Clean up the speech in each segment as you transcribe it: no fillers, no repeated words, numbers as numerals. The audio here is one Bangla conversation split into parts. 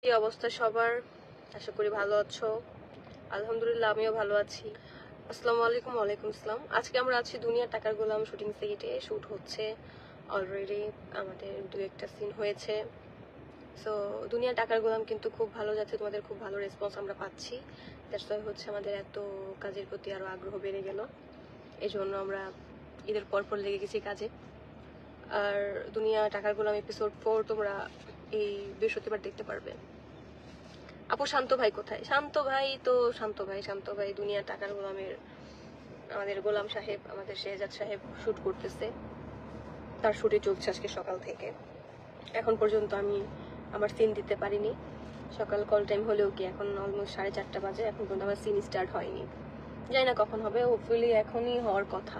এই অবস্থা সবার, আশা করি ভালো আছো। আলহামদুলিল্লাহ আমিও ভালো আছি। আসসালামু আলাইকুম। ওয়ালাইকুম আসসালাম। আজকে আমরা আছি দুনিয়া টাকার গোলাম শুটিং সেটে। শুট হচ্ছে অলরেডি, আমাদের দু একটা সিন হয়েছে। সো দুনিয়া টাকার গোলাম কিন্তু খুব ভালো যাচ্ছে, তোমাদের খুব ভালো রেসপন্স আমরা পাচ্ছি। দ্যাটস ওয়াই হচ্ছে আমাদের এত কাজের প্রতি আরো আগ্রহ বেড়ে গেল। এই জন্য আমরা ঈদের পর লেগে গেছি কাজে। আর দুনিয়া টাকার গোলাম এপিসোড 4 তোমরা এই বৃহস্পতিবার দেখতে পারবে। আপু শান্ত ভাই কোথায়? শান্ত ভাই দুনিয়া টাকার গোলামের আমাদের গোলাম সাহেব, আমাদের শেহজাদ সাহেব শুট করতেছে। তার শুটে চলছে আজকে সকাল থেকে। এখন পর্যন্ত আমি আমার সিন দিতে পারিনি। সকাল কল টাইম হলেও কি এখন অলমোস্ট 4:30 বাজে, এখন পর্যন্ত আমার সিন স্টার্ট হয়নি। জানি না কখন হবে, হোপফুলি এখনই হওয়ার কথা।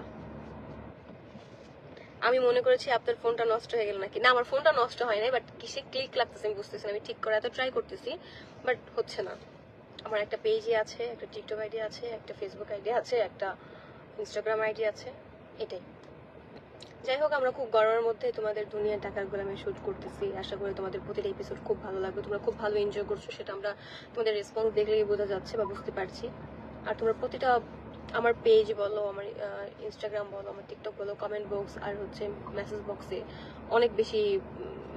আমি মনে করেছি আপনার ফোনটা নষ্ট হয়ে গেল নাকি। না, আমার ফোনটা নষ্ট হয় নাই, বাট কিসে ক্লিক লাগতেছে আমি বুঝতেছি না। আমি ঠিক করে এত ট্রাই করতেছি, বাট হচ্ছে না। আমার একটা পেজই আছে, একটা টিকটক আইডি আছে, একটা ফেসবুক আইডি আছে, একটা ইনস্টাগ্রাম আইডি আছে, এটাই। যাই হোক, আমরা খুব গরমের মধ্যে তোমাদের দুনিয়া টাকার গোলামে শুট করতেছি। আশা করি তোমাদের প্রতিটা এপিসোড খুব ভালো লাগবে, তোমরা খুব ভালো এনজয় করছো, সেটা আমরা তোমাদের রেসপন্স দেখলেই বোঝা যাচ্ছে বা বুঝতে পারছি। আর তোমরা প্রতিটা আমার পেজ বলো, আমার ইনস্টাগ্রাম বলো, আমার টিকটক বলো, কমেন্ট বক্স আর হচ্ছে মেসেজ বক্সে অনেক বেশি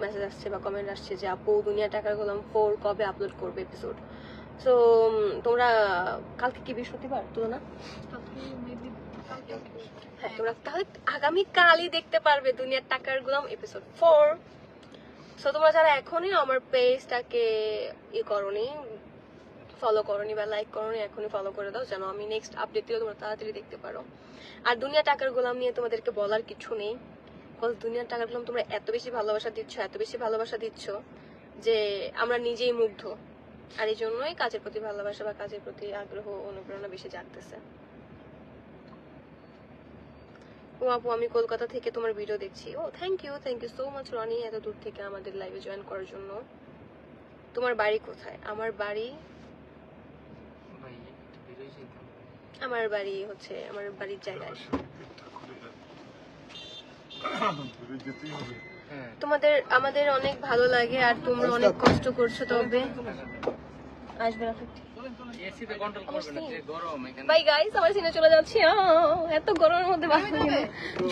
মেসেজ আসছে বা কমেন্ট আসছে যে আপু দুনিয়া টাকার গোলাম 4 কবে আপলোড করবে এপিসোড। সো তোমরা কালকে কি বৃহস্পতিবার তো না? হ্যাঁ, তোমরা তাহলে আগামীকালই দেখতে পারবে দুনিয়ার টাকার গোলাম এপিসোড 4। সো তোমরা যারা এখনই আমার পেজটাকে করনি, ফলো করনি বা লাইক করনি, এখনই ফলো করে দাও যেন আমি নেক্সট আপডেট দিলে তোমরা তাড়াতাড়ি দেখতে পারো। আর দুনিয়া টাকার গোলাম নিয়ে তোমাদেরকে বলার কিছু নেই, বিকজ দুনিয়ার টাকার গোলাম তোমরা এত বেশি ভালোবাসা দিচ্ছ যে আমরা নিজেই মুগ্ধ। আর এই জন্যই কাজের প্রতি ভালোবাসা বা কাজের প্রতি আগ্রহ, অনুপ্রেরণা বেশি জাগতেছে। ও আপু, আমি কলকাতা থেকে তোমার ভিডিও দেখছি। ও thank you so much Rony, এত দূর থেকে আমাদের লাইভে জয়েন করার জন্য। তোমার বাড়ি কোথায়? আমার বাড়ি হচ্ছে আমার বাড়ির জায়গায়। আমাদের অনেক ভালো লাগে, আর তোমরা অনেক কষ্ট করছো। তবে আসবে না বাই গাইস, আমার সিনে চলে যাচ্ছি। এত গরমের মধ্যে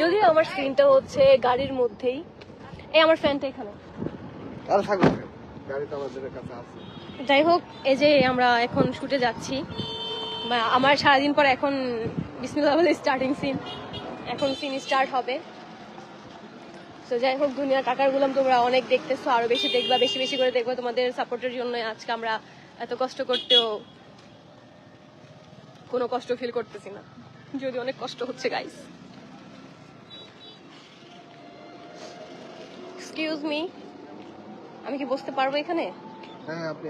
যদিও আমার সিনটা হচ্ছে গাড়ির মধ্যেই। এই আমার ফ্যানটা এখানে। যাই হোক, এই যে আমরা এখন শুটে যাচ্ছি। আমার সারাদিন পর এখন বিসমিল্লাহ বলে স্টার্টিং সিন, এখন সিন স্টার্ট হবে। তো যাই হোক, দুনিয়া টাকার গোলাম তোমরা অনেক দেখতেছো, আরো বেশি দেখবা, বেশি বেশি করে দেখবা। তোমাদের সাপোর্টের জন্য আজকে আমরা এত কষ্ট করতেও কোনো কষ্ট ফিল করতেছি না, যদি অনেক কষ্ট হচ্ছে গাইস। এক্সকিউজ মি, আমি কি বসতে পারবো এখানে? হ্যাঁ, আপনি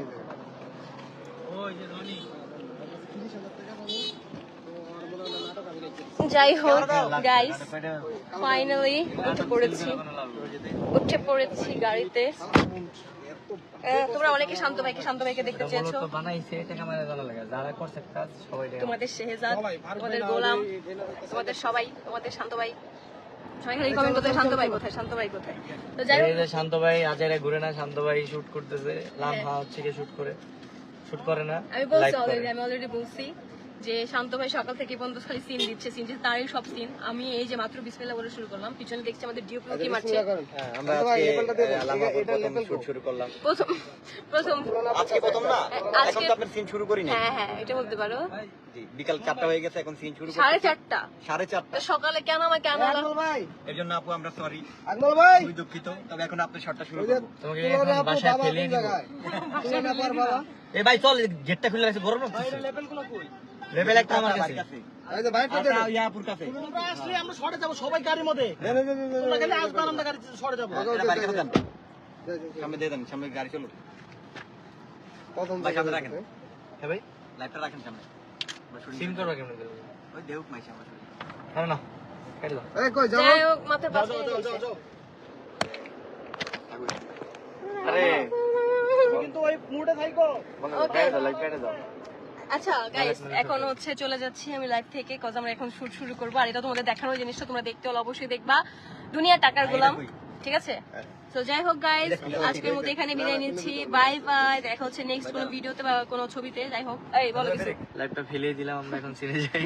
যাই হোক গাইস, ফাইনালি উঠে পড়েছি গাড়িতে। তোমরা অনেকে শান্ত ভাইকে দেখতে চেয়েছো। তোমাদের শেহজাদ, তোমাদের গোলাম, তোমাদের সবাই, তোমাদের শান্ত ভাই। শান্ত ভাই কোথায়? তো যাই হোক, শান্ত ভাই আজারে ঘুরে না, শান্ত ভাই শুট করতেছে, লামহা হচ্ছে কি শুট করে না। আমি অলরেডি বলছি যে শান্ত ভাই সকাল থেকে পর্যন্ত খালি সিন দিচ্ছে, তারই সব সিন। আমি এই যে মাত্র বিসমিল্লাহ বলে শুরু করলাম, পিছনে দেখছি আমাদের ডিওপি কি মারছে। আমরা আজকে প্রথম শুট শুরু করলাম। প্রথম আজকে প্রথম না, এখন তো আপনার সিন শুরু করি না। হ্যাঁ, এটা বলতে পারো। জি, বিকাল 4টা হয়ে গেছে, এখন সিন শুরু করব 4:30। সকালে কেন আমাকে আনলো ভাই? এর জন্য আপু আমরা সরি, আকমল ভাই, খুবই দুঃখিত। তবে এখন আপনার শটটা শুরু করব। তোমাকে এখন বাসায় ফেলে নিব। এই ভাই চল, গেটটা খুলে রাখছে, গরম লাগছে। লেভেলগুলো কই? লেভেল একটা আমার কাছে। এই যে বাইরে থেকে আপনারা ইয়াপুর কাছে। আমরা আসলে আমরা শর্টে যাব, সবাই গাড়ির মধ্যে। তোমরা খালি আসবা, আমরা গাড়ি শর্টে যাব। এটা বাইরে কাছে যান। সামনে দিয়ে দেন, সামনে গাড়ি চলো। প্রথম ভাই সামনে রাখেন। হ্যাঁ ভাই, লাইটটা রাখেন সামনে। সিম করবা কেমনে দেব? ওই দেউক মাইছে আমার। না না, কেটে দাও। এই কই যাও? যাই হোক, মাথায় পাশে যাও। আরে কিন্তু ওই মুডে থাইকো। কেটে দাও। আচ্ছা গাইস, এখন হচ্ছে চলে যাচ্ছি আমি লাইভ থেকে, কজ আমরা এখন শুট শুরু করবো। আর এটা তোমাদের দেখানোর জিনিসটা তোমরা দেখতে হলে অবশ্যই দেখবা দুনিয়া টাকার গোলাম ঠিক আছে? তো যাই হোক গাইস, আজকের মতো এখানে বিদায় নিচ্ছি। বাই বাই, দেখা হচ্ছে নেক্সট কোনো ভিডিওতে বা কোনো ছবিতে। যাই হোক, এই বলো কিছু। লাইভটা ফেলিয়ে দিলাম, আমরা এখন সিনে যাই।